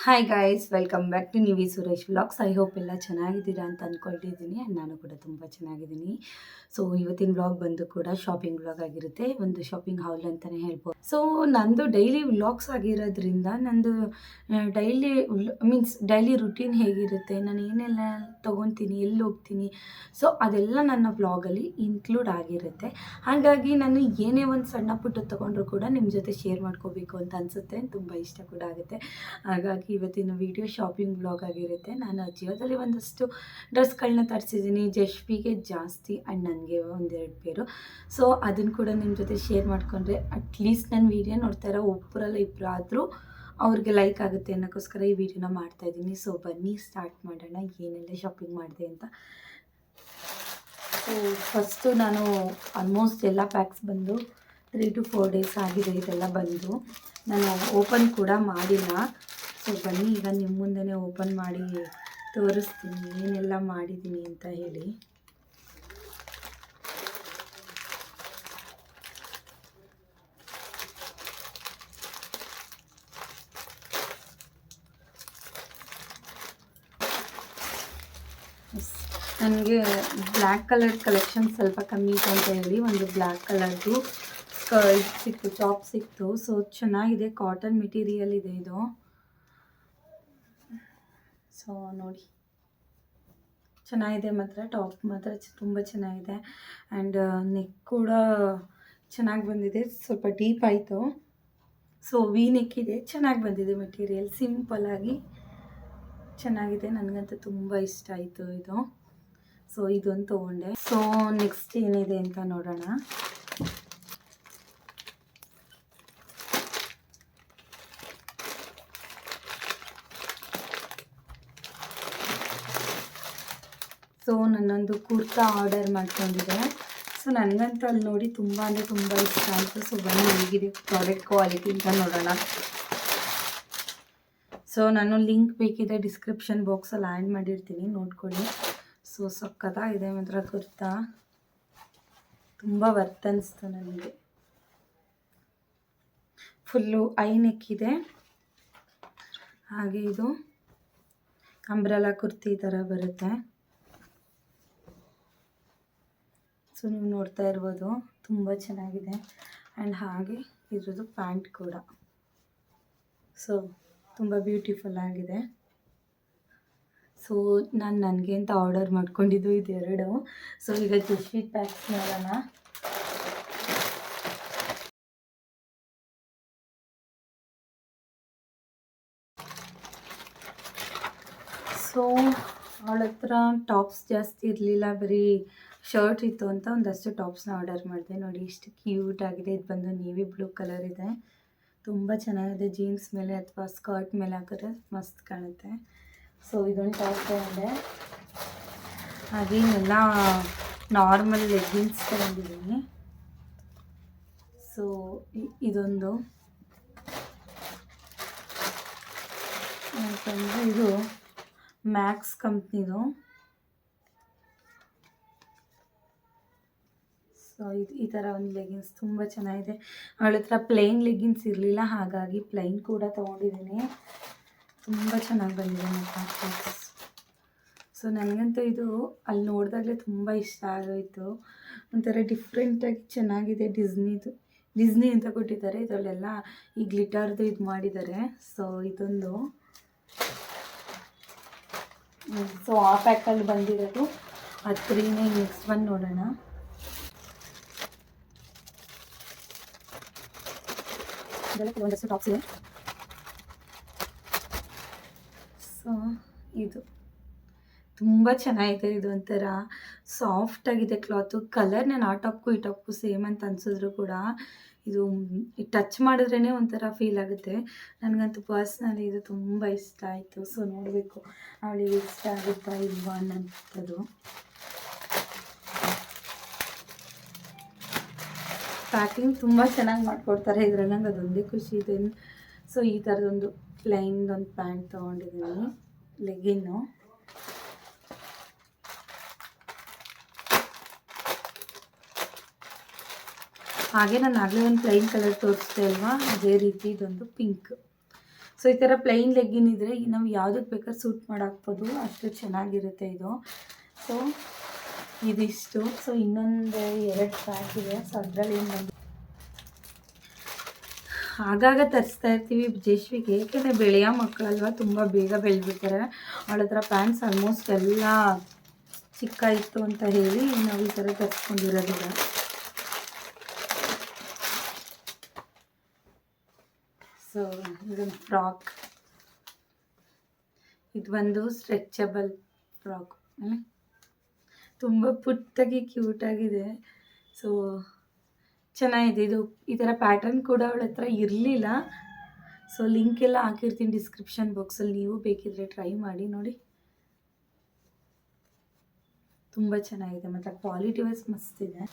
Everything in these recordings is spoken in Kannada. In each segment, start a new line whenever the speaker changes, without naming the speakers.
Hi guys, welcome back to Nivi Suresh vlogs. I hope ಎಲ್ಲ ಚೆನ್ನಾಗಿದ್ದೀರಾ ಅಂತ ಅಂದ್ಕೊಳ್ತಿದ್ದೀನಿ. ಆ್ಯಂಡ್ ನಾನು ಕೂಡ ತುಂಬ ಚೆನ್ನಾಗಿದ್ದೀನಿ. ಸೊ ಇವತ್ತಿನ ವ್ಲಾಗ್ ಬಂದು ಕೂಡ ಶಾಪಿಂಗ್ ವ್ಲಾಗ್ ಆಗಿರುತ್ತೆ. ಒಂದು ಶಾಪಿಂಗ್ ಹಾಲ್ ಅಂತಲೇ ಹೇಳ್ಬೋದು. ಸೊ ನಂದು ಡೈಲಿ ವ್ಲಾಗ್ಸ್ ಆಗಿರೋದ್ರಿಂದ ನಂದು ಡೈಲಿ ರುಟೀನ್ ಹೇಗಿರುತ್ತೆ, ನಾನು ಏನೆಲ್ಲ ತೊಗೊತೀನಿ, ಎಲ್ಲಿ ಹೋಗ್ತೀನಿ, ಸೊ ಅದೆಲ್ಲ ನನ್ನ ವ್ಲಾಗಲ್ಲಿ ಇನ್ಕ್ಲೂಡ್ ಆಗಿರುತ್ತೆ. ಹಾಗಾಗಿ ನಾನು ಏನೇ ಒಂದು ಸಣ್ಣ ಪುಟ್ಟ ತೊಗೊಂಡ್ರು ಕೂಡ ನಿಮ್ಮ ಜೊತೆ ಶೇರ್ ಮಾಡ್ಕೋಬೇಕು ಅಂತ ಅನಿಸುತ್ತೆ. ತುಂಬ ಇಷ್ಟ ಕೂಡ ಆಗುತ್ತೆ. ಹಾಗಾಗಿ ಇವತ್ತಿನ ವಿಡಿಯೋ ಶಾಪಿಂಗ್ ವ್ಲಾಗ್ ಆಗಿರುತ್ತೆ. ನಾನು ಅಜಿಯೋದಲ್ಲಿ ಒಂದಷ್ಟು ಡ್ರೆಸ್ಗಳನ್ನ ತರಿಸಿದ್ದೀನಿ, ಜಶ್ವಿಗೆ ಜಾಸ್ತಿ ಆ್ಯಂಡ್ ನನಗೆ ಒಂದೆರಡು ಪೇರು. ಸೊ ಅದನ್ನು ಕೂಡ ನಿಮ್ಮ ಜೊತೆ ಶೇರ್ ಮಾಡಿಕೊಂಡ್ರೆ ಅಟ್ಲೀಸ್ಟ್ ನನ್ನ ವೀಡಿಯೋ ನೋಡ್ತಾ ಇರೋ ಒಬ್ಬರಲ್ಲ ಇಬ್ಬರಾದರೂ ಅವ್ರಿಗೆ ಲೈಕ್ ಆಗುತ್ತೆ ಅನ್ನೋಕ್ಕೋಸ್ಕರ ಈ ವಿಡಿಯೋನ ಮಾಡ್ತಾಯಿದ್ದೀನಿ. ಸೊ ಬನ್ನಿ ಸ್ಟಾರ್ಟ್ ಮಾಡೋಣ ಏನೆಲ್ಲ ಶಾಪಿಂಗ್ ಮಾಡಿದೆ ಅಂತ. ಸೊ ಫಸ್ಟು ನಾನು ಆಲ್ಮೋಸ್ಟ್ ಎಲ್ಲ ಪ್ಯಾಕ್ಸ್ ಬಂದು 3 to 4 ಡೇಸ್ ಆಗಿದೆ ಇದೆಲ್ಲ ಬಂದು. ನಾನು ಓಪನ್ ಕೂಡ ಮಾಡಿಲ್ಲ. ಸೊ ಬನ್ನಿ ಈಗ ನಿಮ್ಮ ಮುಂದೆನೇ ಓಪನ್ ಮಾಡಿ ತೋರಿಸ್ತೀನಿ ಏನೆಲ್ಲ ಮಾಡಿದ್ದೀನಿ ಅಂತ ಹೇಳಿ. ನನಗೆ ಬ್ಲ್ಯಾಕ್ ಕಲರ್ ಕಲೆಕ್ಷನ್ ಸ್ವಲ್ಪ ಕಮ್ಮಿ ಇತ್ತು ಅಂತ ಹೇಳಿ ಒಂದು ಬ್ಲ್ಯಾಕ್ ಕಲರ್ದು ಸ್ಕರ್ಟ್ ಸಿಕ್ತು, ಟಾಪ್ ಸಿಕ್ತು. ಸೊ ಚೆನ್ನಾಗಿದೆ, ಕಾಟನ್ ಮೆಟೀರಿಯಲ್ ಇದೆ ಇದು. ಸೊ ನೋಡಿ ಚೆನ್ನಾಗಿದೆ, ಮಾತ್ರ ಟಾಪ್ ಮಾತ್ರ ತುಂಬ ಚೆನ್ನಾಗಿದೆ. ಆ್ಯಂಡ್ ನೆಕ್ ಕೂಡ ಚೆನ್ನಾಗಿ ಬಂದಿದೆ, ಸ್ವಲ್ಪ ಡೀಪ್ ಆಯಿತು. ಸೊ ವಿ ನೆಕ್ ಇದೆ, ಚೆನ್ನಾಗಿ ಬಂದಿದೆ ಮೆಟೀರಿಯಲ್, ಸಿಂಪಲ್ಲಾಗಿ ಚೆನ್ನಾಗಿದೆ. ನನಗಂತೂ ತುಂಬ ಇಷ್ಟ ಆಯಿತು ಇದು. ಸೊ ಇದೊಂದು ತೊಗೊಂಡೆ. ಸೊ ನೆಕ್ಸ್ಟ್ ಏನಿದೆ ಅಂತ ನೋಡೋಣ. ಸೊ ನನ್ನೊಂದು ಕುರ್ತಾ ಆರ್ಡರ್ ಮಾಡ್ಕೊಂಡಿದ್ದೆ. ಸೊ ನನಗಂತೂ ಅಲ್ಲಿ ನೋಡಿ ತುಂಬ ಅಂದರೆ ತುಂಬ ಇಷ್ಟ ಆಯಿತು. ಸೊ ಬನ್ನಿ ಹೇಗಿದೆ ಪ್ರಾಡಕ್ಟ್ ಕ್ವಾಲಿಟಿ ಅಂತ ನೋಡೋಣ. ಸೊ ನಾನು ಲಿಂಕ್ ಬೇಕಿದೆ ಡಿಸ್ಕ್ರಿಪ್ಷನ್ ಬಾಕ್ಸಲ್ಲಿ ಆ್ಯಡ್ ಮಾಡಿರ್ತೀನಿ, ನೋಡ್ಕೊಳ್ಳಿ. ಸೊ ಸಕ್ಕತ್ತಾಗಿದೆ ಮಾತ್ರ ಕುರ್ತಾ, ತುಂಬ ವರ್ತ್ ಅನಿಸ್ತು ನನಗೆ. ಫುಲ್ಲು ಐ ನೆಕ್ ಇದೆ, ಹಾಗೆ ಇದು ಅಂಬ್ರೆಲಾ ಕುರ್ತಿ ಥರ ಬರುತ್ತೆ. ಸೊ ನೀವು ನೋಡ್ತಾ ಇರ್ಬೋದು, ತುಂಬ ಚೆನ್ನಾಗಿದೆ. ಆ್ಯಂಡ್ ಹಾಗೆ ಇದ್ರದ್ದು ಪ್ಯಾಂಟ್ ಕೂಡ ಸೊ ತುಂಬ ಬ್ಯೂಟಿಫುಲ್ ಆಗಿದೆ. ಸೊ ನಾನು ನನಗೆ ಅಂತ ಆರ್ಡರ್ ಮಾಡ್ಕೊಂಡಿದ್ದು ಇದೆರಡು. ಸೊ ಈಗ ಜಶ್ವಿ ಪ್ಯಾಕ್ಸ್ ನೋಡೋಣ. ಸೊ ಅವಳ ಹತ್ರ ಟಾಪ್ಸ್ ಜಾಸ್ತಿ ಇರಲಿಲ್ಲ, ಬರೀ ಶರ್ಟ್ ಇತ್ತು ಅಂತ ಒಂದಷ್ಟು ಟಾಪ್ಸ್ನ ಆರ್ಡರ್ ಮಾಡಿದೆ. ನೋಡಿ ಇಷ್ಟು ಕ್ಯೂಟ್ ಆಗಿದೆ. ಇದು ಬಂದು ನೇವಿ ಬ್ಲೂ ಕಲರ್ ಇದೆ, ತುಂಬ ಚೆನ್ನಾಗಿದೆ. ಜೀನ್ಸ್ ಮೇಲೆ ಅಥವಾ ಸ್ಕರ್ಟ್ ಮೇಲೆ ಹಾಕಿದ್ರೆ ಮಸ್ತ್ ಕಾಣುತ್ತೆ. ಸೊ ಇದೊಂದು ಟಾಪ್ ತೊಗೊಂಡೆ. ಹಾಗೇನೆಲ್ಲ ನಾರ್ಮಲ್ ಲೆಗ್ಗಿನ್ಸ್ ತೊಗೊಂಡಿದ್ದೀನಿ. ಸೊ ಇದೊಂದು ಯಾಕಂದರೆ ಇದು ಮ್ಯಾಕ್ಸ್ ಕಂಪ್ನಿದು. ಸೊ ಈ ಥರ ಒಂದು ಲೆಗಿನ್ಸ್ ತುಂಬ ಚೆನ್ನಾಗಿದೆ. ಅವಳ ಹತ್ರ ಪ್ಲೈನ್ ಲೆಗಿನ್ಸ್ ಇರಲಿಲ್ಲ, ಹಾಗಾಗಿ ಪ್ಲೈನ್ ಕೂಡ ತೊಗೊಂಡಿದ್ದೀನಿ. ತುಂಬ ಚೆನ್ನಾಗಿ ಬಂದಿದೆ ಮತ್ತು. ಸೊ ನನಗಂತೂ ಇದು ಅಲ್ಲಿ ನೋಡಿದಾಗಲೇ ತುಂಬ ಇಷ್ಟ ಆಗೋಯಿತು. ಒಂಥರ ಡಿಫ್ರೆಂಟಾಗಿ ಚೆನ್ನಾಗಿದೆ. ಡಿಸ್ನಿ ಅಂತ ಕೊಟ್ಟಿದ್ದಾರೆ, ಇದರಲ್ಲೆಲ್ಲ ಈ ಗ್ಲಿಟರ್ದು ಇದು ಮಾಡಿದ್ದಾರೆ. ಸೊ ಇದೊಂದು. ಸೊ ಆ ಪ್ಯಾಕಲ್ಲಿ ಬಂದಿರೋದು ಅದ್ರಿಂದ ನೆಕ್ಸ್ಟ್ ಬಂದು ನೋಡೋಣ. ಇದೆಲ್ಲ ಕೆಲವೊಂದಷ್ಟು ಟಾಪ್ಸ್ ಇದೆ. ಸೊ ಇದು ತುಂಬ ಚೆನ್ನಾಗಿದೆ. ಇದು ಒಂಥರ ಸಾಫ್ಟಾಗಿದೆ ಕ್ಲಾತು. ಕಲರ್ ನಾನು ಆ ಟಾಪ್ಗೂ ಈ ಟಾಪ್ಗೂ ಸೇಮ್ ಅಂತ ಅನಿಸಿದ್ರು ಕೂಡ ಇದು ಟಚ್ ಮಾಡಿದ್ರೇ ಒಂಥರ ಫೀಲ್ ಆಗುತ್ತೆ. ನನಗಂತೂ ಪರ್ಸ್ನಲಿ ಇದು ತುಂಬ ಇಷ್ಟ ಆಯಿತು. ಸೊ ನೋಡಬೇಕು ಅವಳಿಗೆ ಇಷ್ಟ ಆಗುತ್ತಾ ಇಲ್ವಾ ಅನ್ನೋಂಥದ್ದು. ಪ್ಯಾಕಿಂಗ್ ತುಂಬ ಚೆನ್ನಾಗಿ ಮಾಡಿಕೊಡ್ತಾರೆ ಇದರಲ್ಲಿ, ನಂಗೆ ಅದೊಂದೇ ಖುಷಿ ಇದೆ. ಸೊ ಈ ಥರದೊಂದು ಪ್ಲೈನ್ದೊಂದು ಪ್ಯಾಂಟ್ ತೊಗೊಂಡಿದ್ದೀನಿ, ಲೆಗಿನ್ನು. ಹಾಗೆ ನಾನು ಆಗಲೇ ಒಂದು ಪ್ಲೈನ್ ಕಲರ್ ತೋರಿಸ್ದೆ ಅಲ್ವಾ, ಅದೇ ರೀತಿ ಇದೊಂದು ಪಿಂಕ್. ಸೊ ಈ ಥರ ಪ್ಲೈನ್ ಲೆಗ್ಗಿನ್ ಇದ್ದರೆ ನಾವು ಯಾವುದಕ್ಕೆ ಬೇಕಾದ್ರೆ ಸೂಟ್ ಮಾಡಾಕ್ಬೋದು, ಅಷ್ಟು ಚೆನ್ನಾಗಿರುತ್ತೆ ಇದು. ಸೊ ಇದಿಷ್ಟು. ಸೊ ಇನ್ನೊಂದು 2 ಪ್ಯಾಕ್ ಇದೆ. ಸೊ ಅದರಲ್ಲಿ ಏನು ಬಂದು ಆಗಾಗ ತರಿಸ್ತಾ ಇರ್ತೀವಿ ಜೇಶ್ವಿಗೆ, ಏಕೆಂದರೆ ಬೆಳೆಯೋ ಮಕ್ಕಳಲ್ವ, ತುಂಬ ಬೇಗ ಬೆಳೆದ್ಬಿಡ್ತಾರೆ. ಅವಳ ಹತ್ರ ಪ್ಯಾಂಟ್ಸ್ ಆಲ್ಮೋಸ್ಟ್ ಎಲ್ಲ ಚಿಕ್ಕ ಇತ್ತು ಅಂತ ಹೇಳಿ ನಾವು ಈ ಥರ ತರಿಸ್ಕೊಂಡಿರೋದಿಲ್ಲ. ಸೊ ಇದೊಂದು ಫ್ರಾಕ್, ಇದು ಒಂದು ಸ್ಟ್ರೆಚಬಲ್ ಫ್ರಾಕ್, ತುಂಬ ಪುಟ್ಟಾಗಿ ಕ್ಯೂಟಾಗಿದೆ. ಸೊ ಚೆನ್ನಾಗಿದೆ ಇದು. ಈ ಥರ ಪ್ಯಾಟರ್ನ್ ಕೂಡ ಅವಳ ಹತ್ರ ಇರಲಿಲ್ಲ. ಸೊ ಲಿಂಕ್ ಎಲ್ಲ ಹಾಕಿರ್ತೀನಿ ಡಿಸ್ಕ್ರಿಪ್ಷನ್ ಬಾಕ್ಸಲ್ಲಿ, ನೀವು ಬೇಕಿದ್ರೆ ಟ್ರೈ ಮಾಡಿ ನೋಡಿ. ತುಂಬ ಚೆನ್ನಾಗಿದೆ, ಮತ್ತು ಕ್ವಾಲಿಟಿ ವೈಸ್ ಮಸ್ತಿದೆ.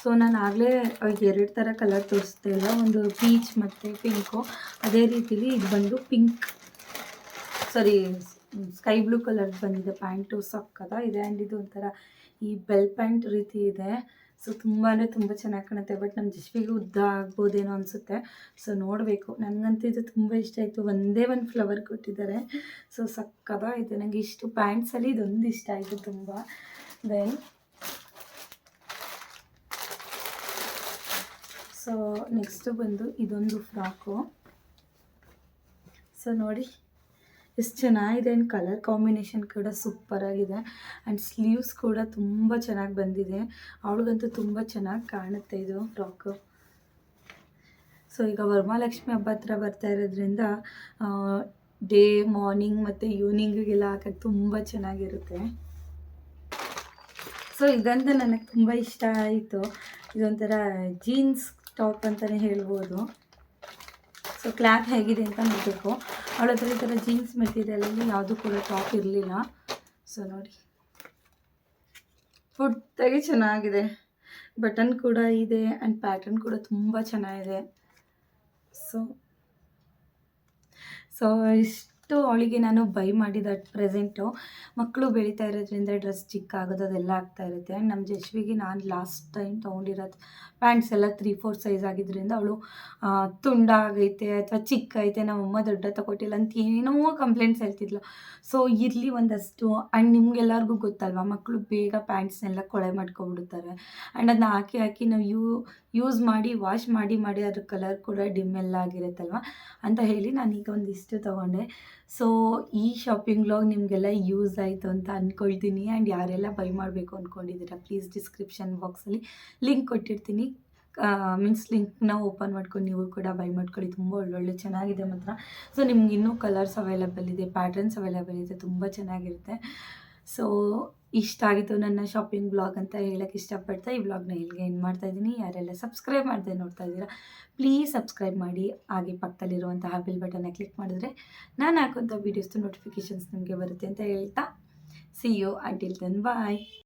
ಸೊ ನಾನು ಆಗಲೇ 2 ಥರ ಕಲರ್ ತೋರಿಸ್ತಾ ಇಲ್ಲ, ಒಂದು ಪೀಚ್ ಮತ್ತು ಪಿಂಕು. ಅದೇ ರೀತಿಲಿ ಇದು ಬಂದು ಪಿಂಕ್, ಸಾರಿ ಸ್ಕೈ ಬ್ಲೂ ಕಲರ್ ಬಂದಿದೆ. ಪ್ಯಾಂಟು ಸಕ್ಕದ ಇದೆ. ಆ್ಯಂಡ್ ಇದು ಒಂಥರ ಈ ಬೆಲ್ ಪ್ಯಾಂಟ್ ರೀತಿ ಇದೆ. ಸೊ ತುಂಬ ತುಂಬ ಚೆನ್ನಾಗಿ ಕಾಣುತ್ತೆ. ಬಟ್ ನಮ್ಮ ಜಶ್ವಿಗೆ ಉದ್ದ ಆಗ್ಬೋದೇನೋ ಅನಿಸುತ್ತೆ. ಸೊ ನೋಡಬೇಕು. ನನಗಂತೂ ಇದು ತುಂಬ ಇಷ್ಟ ಆಯಿತು. ಒಂದೇ ಒಂದು ಫ್ಲವರ್ ಕೊಟ್ಟಿದ್ದಾರೆ. ಸೊ ಸಕ್ಕದ ಇದೆ. ನನಗೆ ಇಷ್ಟು ಪ್ಯಾಂಟ್ಸಲ್ಲಿ ಇದೊಂದು ಇಷ್ಟ ಆಯಿತು ತುಂಬ. ದೆನ್ ಸೊ ನೆಕ್ಸ್ಟು ಬಂದು ಇದೊಂದು ಫ್ರಾಕು. ಸೊ ನೋಡಿ ಎಷ್ಟು ಚೆನ್ನಾಗಿದೆ. ಆ್ಯಂಡ್ ಕಲರ್ ಕಾಂಬಿನೇಷನ್ ಕೂಡ ಸೂಪರಾಗಿದೆ. ಆ್ಯಂಡ್ ಸ್ಲೀವ್ಸ್ ಕೂಡ ತುಂಬ ಚೆನ್ನಾಗಿ ಬಂದಿದೆ. ಅವಳಿಗಂತೂ ತುಂಬ ಚೆನ್ನಾಗಿ ಕಾಣುತ್ತೆ ಇದು ಫ್ರಾಕು. ಸೊ ಈಗ ವರಮಹಾಲಕ್ಷ್ಮಿ ಹಬ್ಬ ಹತ್ರ ಬರ್ತಾ ಇರೋದ್ರಿಂದ ಡೇ ಮಾರ್ನಿಂಗ್ ಮತ್ತು ಈವ್ನಿಂಗಿಗೆಲ್ಲ ಹಾಕೋಕ್ಕೆ ತುಂಬ ಚೆನ್ನಾಗಿರುತ್ತೆ. ಸೊ ಇದಂತೂ ನನಗೆ ತುಂಬ ಇಷ್ಟ ಆಯಿತು. ಇದೊಂಥರ ಜೀನ್ಸ್ ಟಾಪ್ ಅಂತಲೇ ಹೇಳ್ಬೋದು. ಸೊ ಕ್ಲಾತ್ ಹೇಗಿದೆ ಅಂತ ನೋಡಬೇಕು. ಅವಳ ಹತ್ರ ಈ ಥರ ಜೀನ್ಸ್ ಮೆಟೀರಿಯಲಲ್ಲಿ ಯಾವುದೂ ಕೂಡ ಟಾಪ್ ಇರಲಿಲ್ಲ. ಸೊ ನೋಡಿ ಪುಟ್ಟಾಗಿ ಚೆನ್ನಾಗಿದೆ. ಬಟನ್ ಕೂಡ ಇದೆ ಆ್ಯಂಡ್ ಪ್ಯಾಟರ್ನ್ ಕೂಡ ತುಂಬ ಚೆನ್ನಾಗಿದೆ. ಸೊ ಇಷ್ಟು ಅವಳಿಗೆ ನಾನು ಬೈ ಮಾಡಿದ ಪ್ರೆಸೆಂಟು. ಮಕ್ಕಳು ಬೆಳೀತಾ ಇರೋದ್ರಿಂದ ಡ್ರೆಸ್ ಚಿಕ್ಕ ಆಗೋದು ಅದೆಲ್ಲ ಆಗ್ತಾ ಇರುತ್ತೆ. ಆ್ಯಂಡ್ ನಮ್ಮ ಜಶ್ವಿಗೆ ನಾನು ಲಾಸ್ಟ್ ಟೈಮ್ ತೊಗೊಂಡಿರೋದು ಪ್ಯಾಂಟ್ಸ್ ಎಲ್ಲ 3-4 ಸೈಜ್ ಆಗಿದ್ದರಿಂದ ಅವಳು ತುಂಡಾಗೈತೆ ಅಥವಾ ಚಿಕ್ಕ ಐತೆ, ನಮ್ಮಮ್ಮ ದೊಡ್ಡ ತಗೊಟ್ಟಿಲ್ಲ ಅಂತ ಏನೋ ಕಂಪ್ಲೇಂಟ್ಸ್ ಹೇಳ್ತಿದ್ಲು. ಸೊ ಇರಲಿ ಒಂದಷ್ಟು. ಆ್ಯಂಡ್ ನಿಮ್ಗೆಲ್ಲರಿಗೂ ಗೊತ್ತಲ್ವ, ಮಕ್ಕಳು ಬೇಗ ಪ್ಯಾಂಟ್ಸ್ನೆಲ್ಲ ಕೊಳೆ ಮಾಡ್ಕೊಬಿಡ್ತಾರೆ. ಆ್ಯಂಡ್ ಅದನ್ನ ಹಾಕಿ ನಾವು ಯೂಸ್ ಮಾಡಿ ವಾಶ್ ಮಾಡಿ ಅದ್ರ ಕಲರ್ ಕೂಡ ಡಿಮ್ ಎಲ್ಲ ಆಗಿರುತ್ತಲ್ವ ಅಂತ ಹೇಳಿ ನಾನೀಗ ಒಂದಿಷ್ಟು ತೊಗೊಂಡೆ. ಸೊ ಈ ಶಾಪಿಂಗ್ ವ್ಲಾಗ್ ನಿಮಗೆಲ್ಲ ಯೂಸ್ ಆಯಿತು ಅಂತ ಅಂದ್ಕೊಳ್ತೀನಿ. ಆ್ಯಂಡ್ ಯಾರೆಲ್ಲ ಬೈ ಮಾಡಬೇಕು ಅಂದ್ಕೊಂಡಿದ್ದೀರಾ ಪ್ಲೀಸ್ ಡಿಸ್ಕ್ರಿಪ್ಷನ್ ಬಾಕ್ಸಲ್ಲಿ ಲಿಂಕ್ ಕೊಟ್ಟಿರ್ತೀನಿ. ಲಿಂಕ್ನ ಓಪನ್ ಮಾಡ್ಕೊಂಡು ನೀವು ಕೂಡ ಬೈ ಮಾಡ್ಕೊಳ್ಳಿ. ತುಂಬ ಒಳ್ಳೊಳ್ಳೆ ಚೆನ್ನಾಗಿದೆ ಮಾತ್ರ. ಸೊ ನಿಮ್ಗೆ ಇನ್ನೂ ಕಲರ್ಸ್ ಅವೈಲೇಬಲ್ ಇದೆ, ಪ್ಯಾಟರ್ನ್ಸ್ ಅವೈಲೇಬಲ್ ಇದೆ, ತುಂಬ ಚೆನ್ನಾಗಿರುತ್ತೆ. ಸೊ ಇಷ್ಟ ಆಗಿತ್ತು ನನ್ನ ಶಾಪಿಂಗ್ ಬ್ಲಾಗ್ ಅಂತ ಹೇಳೋಕ್ಕೆ ಇಷ್ಟಪಡ್ತಾ ಈ ಬ್ಲಾಗ್ನ ಇಲ್ಲಿಗೆ ಎಂಡ್ ಮಾಡ್ತಾಯಿದ್ದೀನಿ. ಯಾರೆಲ್ಲ ಸಬ್ಸ್ಕ್ರೈಬ್ ಮಾಡದೆ ನೋಡ್ತಾ ಇದ್ದೀರಾ ಪ್ಲೀಸ್ ಸಬ್ಸ್ಕ್ರೈಬ್ ಮಾಡಿ. ಹಾಗೆ ಪಕ್ಕದಲ್ಲಿರುವಂತಹ ಬೆಲ್ ಬಟನ್ನ ಕ್ಲಿಕ್ ಮಾಡಿದ್ರೆ ನಾನು ಹಾಕುವಂಥ ವೀಡಿಯೋಸ್ದು ನೋಟಿಫಿಕೇಷನ್ಸ್ ನಿಮಗೆ ಬರುತ್ತೆ ಅಂತ ಹೇಳ್ತಾ see you until then bye.